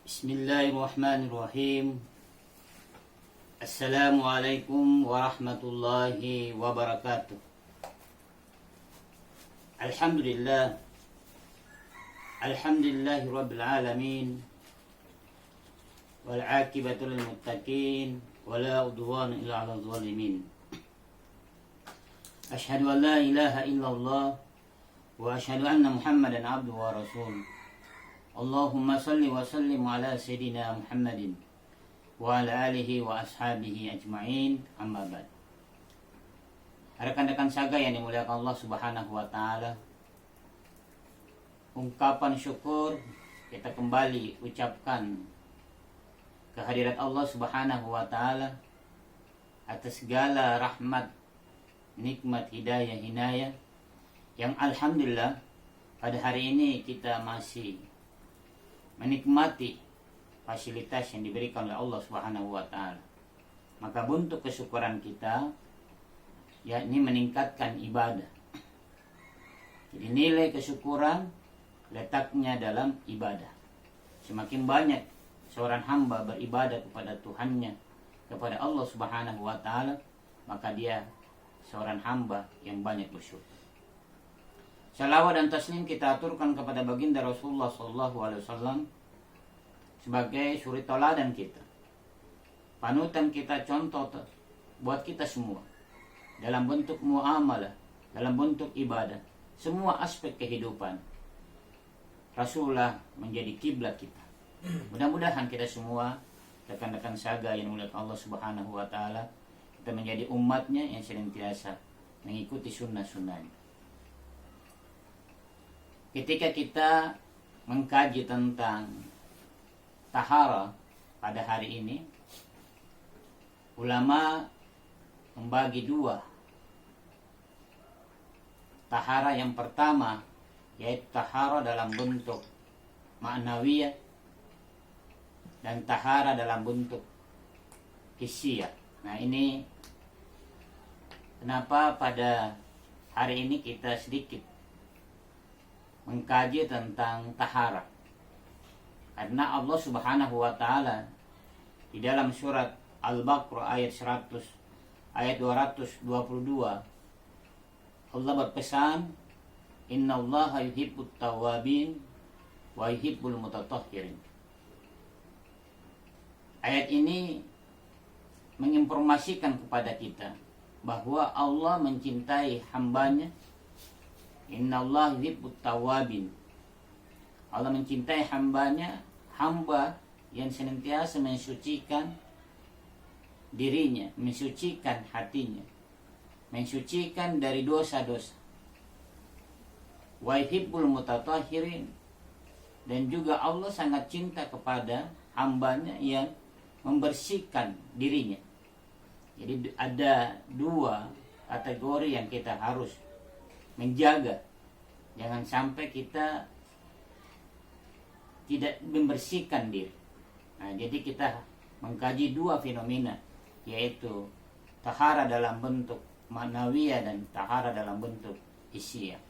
Bismillahirrahmanirrahim. Assalamualaikum warahmatullahi wabarakatuh. Alhamdulillah. Alhamdulillahi rabbil alamin. Wal aqibatu lil muttaqin wala udwana illa 'alal zalimin. Asyhadu an la ilaha illallah wa asyhadu anna Muhammadan abduhu wa rasuluh. Allahumma salli wa sallim ala sayyidina Muhammadin wa ala alihi wa ashabihi ajma'in, amma ba'd. Rekan-rekan saga yang dimuliakan Allah Subhanahu wa taala, ungkapan syukur kita kembali ucapkan kehadirat Allah Subhanahu wa taala atas segala rahmat, nikmat, hidayah, inayah yang alhamdulillah pada hari ini kita masih menikmati fasilitas yang diberikan oleh Allah Subhanahu wa taala. Maka bentuk kesyukuran kita yakni meningkatkan ibadah. Jadi nilai kesyukuran letaknya dalam ibadah. Semakin banyak seorang hamba beribadah kepada Tuhannya, kepada Allah Subhanahu wa taala, maka dia seorang hamba yang banyak bersyukur. Salawat dan taslim kita aturkan kepada baginda Rasulullah SAW sebagai suri teladan kita, panutan kita, contoh buat kita semua dalam bentuk muamalah, dalam bentuk ibadah, semua aspek kehidupan. Rasulullah menjadi kiblat kita. Mudah-mudahan kita semua, rekan-rekan saga yang dimuliakan Allah Subhanahu wa taala, kita menjadi umatnya yang senantiasa mengikuti sunnah-sunnahnya. Ketika kita mengkaji tentang tahara pada hari ini, ulama membagi dua. Tahara yang pertama yaitu tahara dalam bentuk ma'nawiyah dan tahara dalam bentuk hissiyah. Nah, ini kenapa pada hari ini kita sedikit mengkaji tentang tahara. Karena Allah Subhanahu wa taala di dalam surat Al-Baqarah ayat 222 Allah berpesan, innallaha yuhibbut tawwabin wa yuhibbul mutatahhirin. Ayat ini menginformasikan kepada kita bahwa Allah mencintai hambanya. Innallaha yuhibbut tawwabin. Allah mencintai hambanya, hamba yang senantiasa mensucikan dirinya, mensucikan hatinya, mensucikan dari dosa-dosa. Wa yuhibbul mutatahhirin, dan juga Allah sangat cinta kepada hambanya yang membersihkan dirinya. Jadi ada dua kategori yang kita harus menjaga. Jangan sampai kita tidak membersihkan diri. Nah, jadi kita mengkaji dua fenomena, yaitu tahara dalam bentuk ma'nawiyah dan tahara dalam bentuk hissiyah.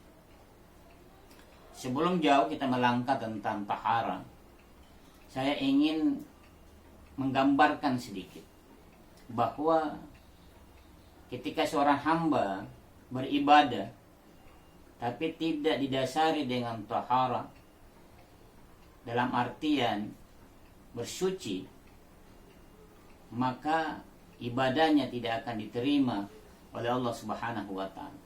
Sebelum jauh kita melangkah tentang tahara, saya ingin menggambarkan sedikit bahwa ketika seorang hamba beribadah tapi tidak didasari dengan tahara dalam artian bersuci, maka ibadahnya tidak akan diterima oleh Allah Subhanahu wa taala.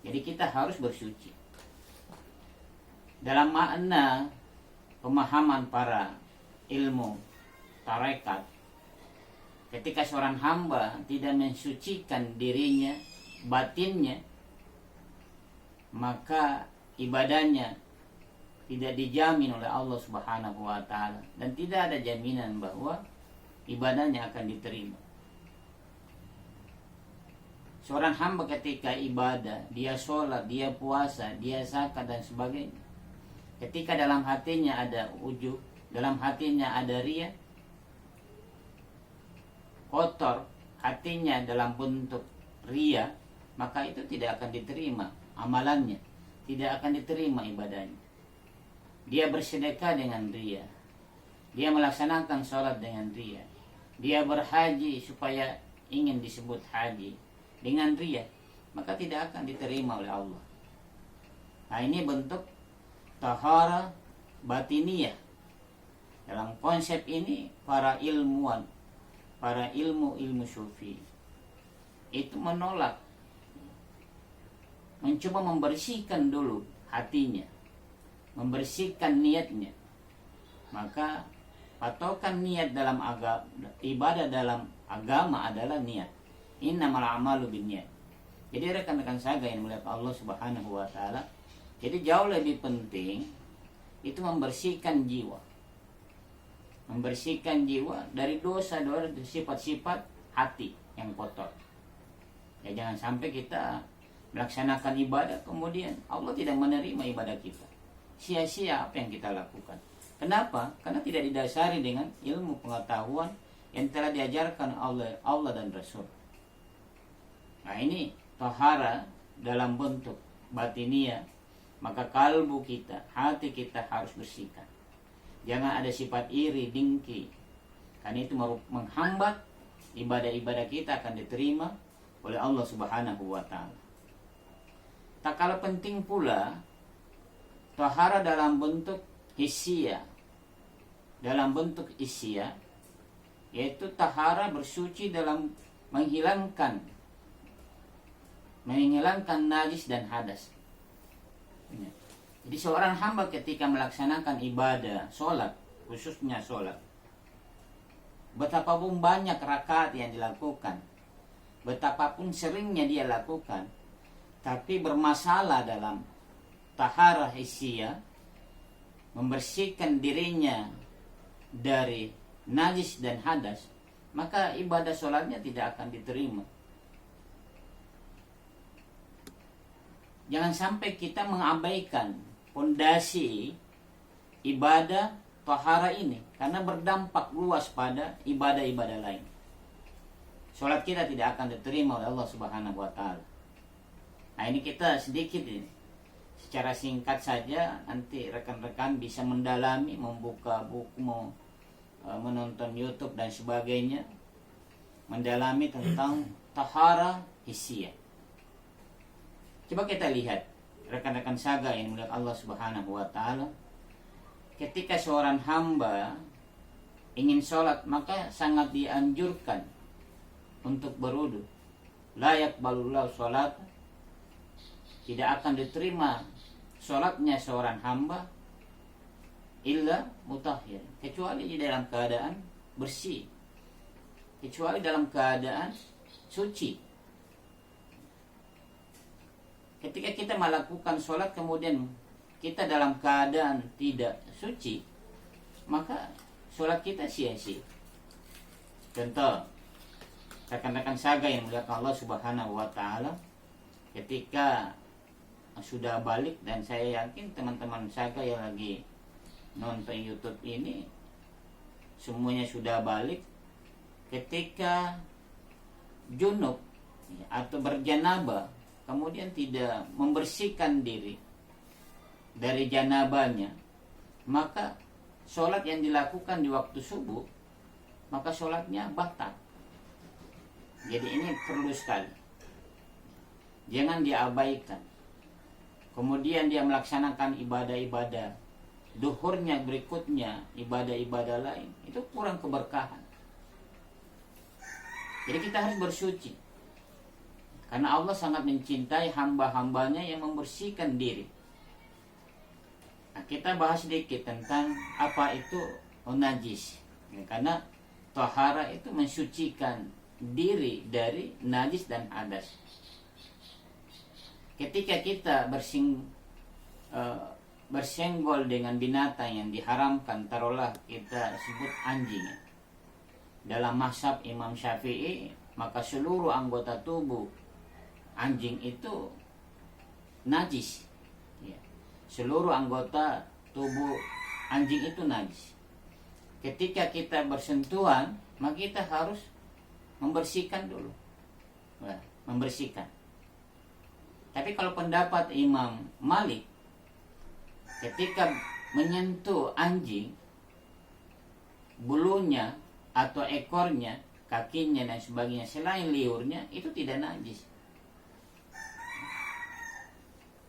Jadi kita harus bersuci. Dalam makna pemahaman para ilmu tarekat, ketika seorang hamba tidak mensucikan dirinya, batinnya, maka ibadahnya tidak dijamin oleh Allah Subhanahu wa taala dan tidak ada jaminan bahwa ibadahnya akan diterima. Seorang hamba ketika ibadah, dia sholat, dia puasa, dia zakat dan sebagainya, ketika dalam hatinya ada ujub, dalam hatinya ada riya, kotor hatinya dalam bentuk riya, maka itu tidak akan diterima amalannya, tidak akan diterima ibadahnya. Dia bersedekah dengan riya, dia melaksanakan sholat dengan ria, dia berhaji supaya ingin disebut haji dengan ria, maka tidak akan diterima oleh Allah. Nah, ini bentuk tahara batiniyah. Dalam konsep ini para ilmuwan, para ilmu sufi itu menolak, mencoba membersihkan dulu hatinya, membersihkan niatnya. Maka patokan niat dalam ibadah dalam agama adalah niat. Innamal a'malu binniyat. Jadi rekan-rekan saga yang melihat Allah Subhanahu wa taala, jadi jauh lebih penting itu membersihkan jiwa. Membersihkan jiwa dari dosa-dosa, sifat-sifat hati yang kotor. Ya, jangan sampai kita melaksanakan ibadah kemudian Allah tidak menerima ibadah kita. Sia-sia apa yang kita lakukan. Kenapa? Karena tidak didasari dengan ilmu pengetahuan yang telah diajarkan oleh Allah dan Rasul. Nah, ini tahara dalam bentuk batiniyah. Maka kalbu kita, hati kita harus bersihkan. Jangan ada sifat iri, dengki. Karena itu menghambat ibadah-ibadah kita akan diterima oleh Allah Subhanahu wa taala. Tak kalah penting pula tahara dalam bentuk hissiyah. Dalam bentuk hissiyah, yaitu tahara bersuci dalam menghilangkan najis dan hadas. Jadi seorang hamba ketika melaksanakan ibadah sholat, khususnya sholat, betapapun banyak rakaat yang dilakukan, betapapun seringnya dia lakukan, tapi bermasalah dalam tahara hissiyah, membersihkan dirinya dari najis dan hadas, maka ibadah sholatnya tidak akan diterima. Jangan sampai kita mengabaikan fondasi ibadah tahara ini, karena berdampak luas pada ibadah-ibadah lain. Sholat kita tidak akan diterima oleh Allah Subhanahu wa taala. Nah, ini kita sedikit ini, secara singkat saja, nanti rekan-rekan bisa mendalami, membuka buku, menonton YouTube dan sebagainya, mendalami tentang tahara hissiyah. Coba kita lihat rekan-rekan saga yang melihat Allah Subhanahu wa taala, ketika seorang hamba ingin sholat, maka sangat dianjurkan untuk berwudu. La yaqbalullahu sholat, tidak akan diterima sholatnya seorang hamba illa mutahhir, kecuali di dalam keadaan bersih, kecuali dalam keadaan suci. Ketika kita melakukan sholat kemudian kita dalam keadaan tidak suci, maka sholat kita sia-sia. Contoh, rekan-rekan saga yang melihat Allah Subhanahu wa taala, ketika sudah balik, dan saya yakin teman-teman saga yang lagi nonton YouTube ini semuanya sudah balik, ketika junub atau berjanabah kemudian tidak membersihkan diri dari janabahnya, maka sholat yang dilakukan di waktu subuh, maka sholatnya batal. Jadi ini perlu sekali, jangan diabaikan. Kemudian dia melaksanakan ibadah-ibadah duhurnya, berikutnya ibadah-ibadah lain, itu kurang keberkahan. Jadi kita harus bersuci, karena Allah sangat mencintai hamba-hambanya yang membersihkan diri. Nah, kita bahas sedikit tentang apa itu najis. Ya, karena tahara itu mensucikan diri dari najis dan hadas. Ketika kita bersenggol dengan binatang yang diharamkan, taruhlah kita sebut anjing. Dalam mazhab Imam Syafi'i, maka seluruh anggota tubuh anjing itu najis. Ya. Seluruh anggota tubuh anjing itu najis. Ketika kita bersentuhan, maka kita harus membersihkan dulu. Nah, membersihkan. Tapi kalau pendapat Imam Malik, ketika menyentuh anjing, bulunya atau ekornya, kakinya dan sebagainya selain liurnya itu tidak najis.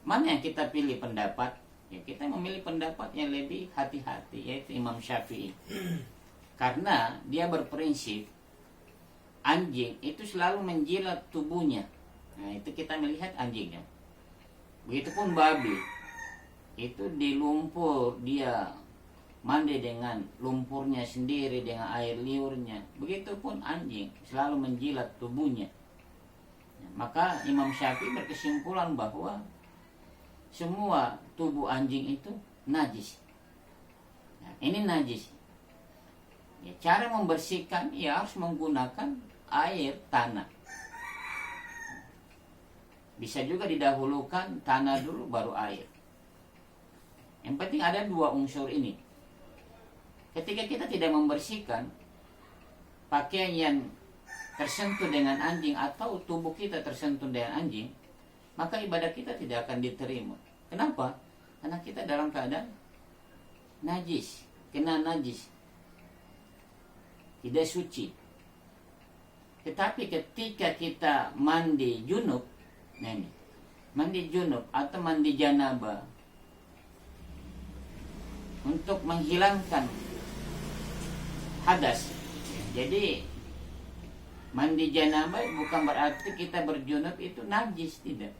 Mana yang kita pilih pendapat? Ya, kita memilih pendapat yang lebih hati-hati, yaitu Imam Syafi'i. Karena dia berprinsip anjing itu selalu menjilat tubuhnya. Nah, itu kita melihat anjingnya. Begitupun babi. Itu di lumpur dia mandi dengan lumpurnya sendiri, dengan air liurnya. Begitupun anjing selalu menjilat tubuhnya. Maka Imam Syafi'i berkesimpulan bahwa semua tubuh anjing itu najis. Nah, ini najis. Ya, cara membersihkan ya harus menggunakan air tanah. Bisa juga didahulukan tanah dulu baru air. Yang penting ada dua unsur ini. Ketika kita tidak membersihkan pakaian yang tersentuh dengan anjing atau tubuh kita tersentuh dengan anjing, maka ibadah kita tidak akan diterima. Kenapa? Karena kita dalam keadaan najis, kena najis, tidak suci. Tetapi ketika kita mandi junub, nah ini, mandi junub atau mandi janabah untuk menghilangkan hadas. Jadi mandi janabah bukan berarti kita berjunub itu najis, tidak.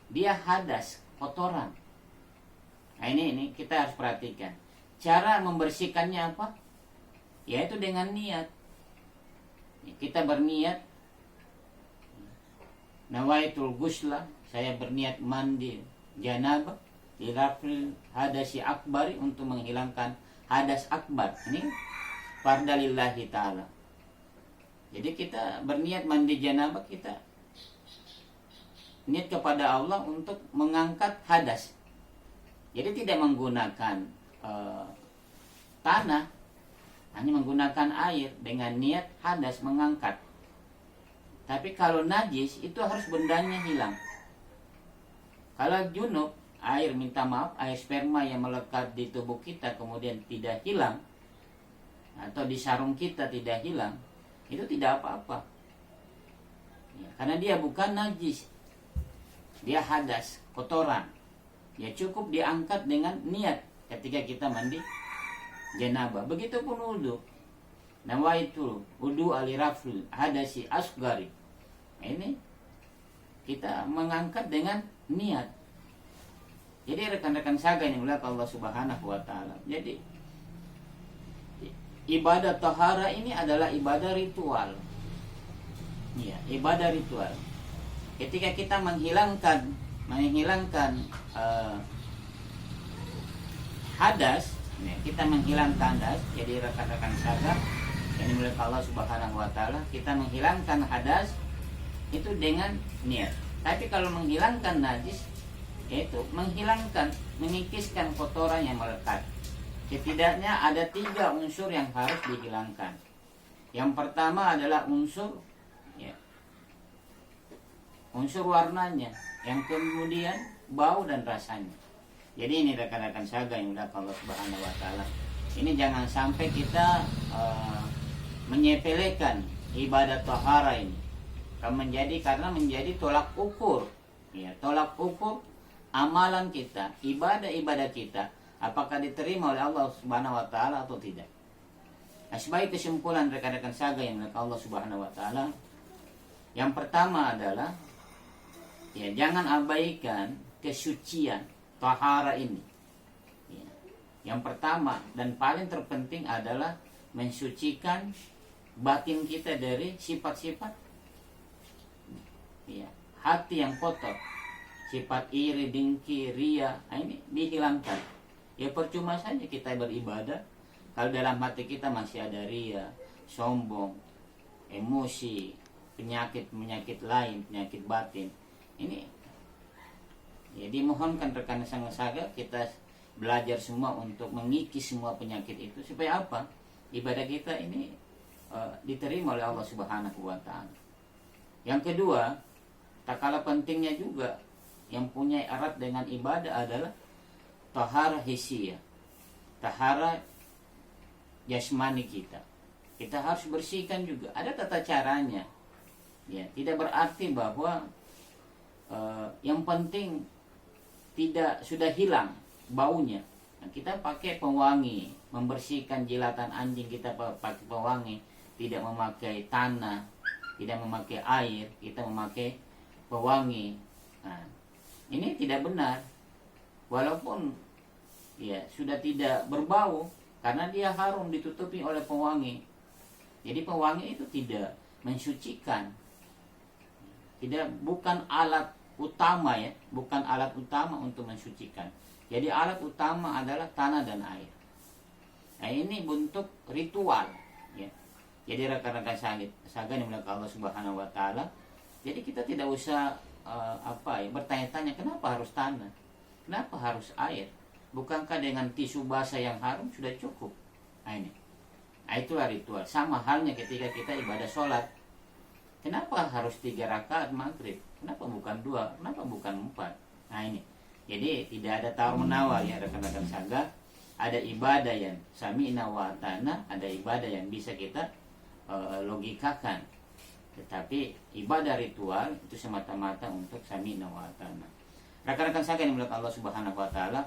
Dia hadas, kotoran. Nah ini kita harus perhatikan. Cara membersihkannya apa? Yaitu dengan niat. Kita berniat, nawaitul ghusla, saya berniat mandi janabah lirafil hadasi akbari, untuk menghilangkan hadas akbar. Ini fardalillahi ta'ala. Jadi kita berniat mandi janabah, kita niat kepada Allah untuk mengangkat hadas. Jadi tidak menggunakan tanah, hanya menggunakan air dengan niat hadas mengangkat. Tapi kalau najis itu harus bendanya hilang. Kalau junub, air, minta maaf, air sperma yang melekat di tubuh kita kemudian tidak hilang, atau di sarung kita tidak hilang, itu tidak apa-apa. Ya, karena dia bukan najis, dia hadas, kotoran. Ya cukup diangkat dengan niat ketika kita mandi janabah. Begitupun wudu. Nawaitu wudu alirafil hadasi asgari. Ini kita mengangkat dengan niat. Jadi rekan-rekan saga yang dimuliakan Allah Subhanahu wa taala. Jadi ibadah tahara ini adalah ibadah ritual. Ya, ibadah ritual. Ketika kita menghilangkan hadas, kita menghilangkan hadas. Jadi rekan-rekan saga yang dimuliakan Allah Subhanahu wa taala, kita menghilangkan hadas itu dengan niat. Tapi kalau menghilangkan najis, yaitu mengikiskan kotoran yang melekat. Setidaknya ada 3 unsur yang harus dihilangkan. Yang pertama adalah unsur warnanya, yang kemudian bau dan rasanya. Jadi ini rekan-rekan saga yang sudah Allah Subhanahu wa taala. Ini jangan sampai kita menyepelekan ibadah tahara ini. Karena menjadi tolak ukur. Ya, tolak ukur amalan kita, ibadah kita, apakah diterima oleh Allah Subhanahu wa taala atau tidak. Nah, sebagai kesimpulan rekan-rekan saga yang dimuliakan Allah Subhanahu wa taala, yang pertama adalah jangan abaikan kesucian tahara ini. Ya. Yang pertama dan paling terpenting adalah mensucikan batin kita dari sifat-sifat hati yang kotor, sifat iri, dengki, ria. Nah, ini dihilangkan. Ya percuma saja kita beribadah kalau dalam hati kita masih ada ria, sombong, emosi, penyakit lain, penyakit batin. Ini dimohonkan rekan saga kita belajar semua untuk mengikis semua penyakit itu, supaya apa? Ibadah kita ini diterima oleh Allah Subhanahu wa taala. Yang kedua, tak kalah pentingnya juga yang punya erat dengan ibadah adalah tahara hissiyah. Tahara jasmani kita. Kita harus bersihkan juga. Ada tata caranya. Ya, tidak berarti bahwa yang penting tidak sudah hilang baunya. Nah, kita pakai pewangi, membersihkan jilatan anjing kita pakai pewangi, tidak memakai tanah, tidak memakai air, kita memakai pewangi. Nah, ini tidak benar. Walaupun ya sudah tidak berbau karena dia harum ditutupi oleh pewangi. Jadi pewangi itu tidak mensucikan. Bukan alat utama ya, bukan alat utama untuk mensucikan. Jadi alat utama adalah tanah dan air. Nah, ini bentuk ritual ya. Jadi rekan-rekan saga yang dimuliakan Allah Subhanahu wa taala, jadi kita tidak usah bertanya-tanya kenapa harus tanah? Kenapa harus air? Bukankah dengan tisu basah yang harum sudah cukup? Nah, ini. Nah, itulah ritual. Sama halnya ketika kita ibadah sholat. Kenapa harus 3 rakaat maghrib? Kenapa bukan 2? Kenapa bukan 4? Nah, ini. Jadi tidak ada tawar-menawar ya rekan-rekan saga. Ada ibadah yang sami'na wa ata'na, ada ibadah yang bisa kita logikakan. Tetapi ibadah ritual itu semata-mata untuk sami'na wa ata'na. Rekan-rekan saga yang dimuliakan Allah Subhanahu wa taala,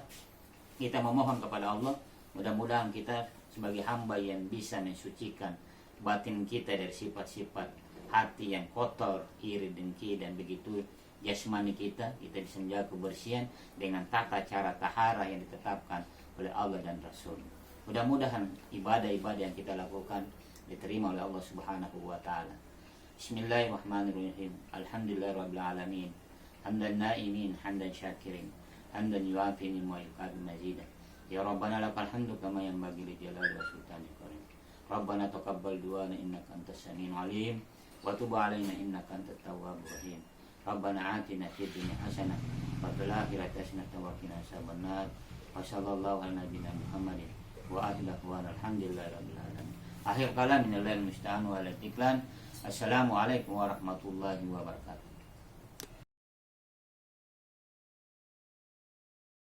kita memohon kepada Allah, mudah-mudahan kita sebagai hamba yang bisa mensucikan batin kita dari sifat-sifat hati yang kotor, iri, dengki, dan begitu jasmani kita bisa menjaga kebersihan dengan tata cara tahara yang ditetapkan oleh Allah dan Rasul. Mudah-mudahan ibadah-ibadah yang kita lakukan diterima oleh Allah Subhanahu wa taala. Bismillahirrahmanirrahim. Alhamdulillahirabbil alamin. Hamdan naimin, hamdan syakirin, hamdan yuafi min wa yuqabi mazidah. Ya Rabbana lakal hamdu kama yanbaghi li jalali wa sultanikal karim. Rabbana taqabbal du'ana innaka antas samiul alim wa tub 'alaina innaka antat tawwabur rahim. Rabbana atina fid dunya hasanah wa fil akhirati hasanah wa qina adzabannar. Wa sallallahu ala nabiyyina Muhammadin wa alihi wa alhamdulillahi rabbil alamin. Akhir kalam minal musta'an wa al-iqlan. Assalamualaikum warahmatullahi wabarakatuh.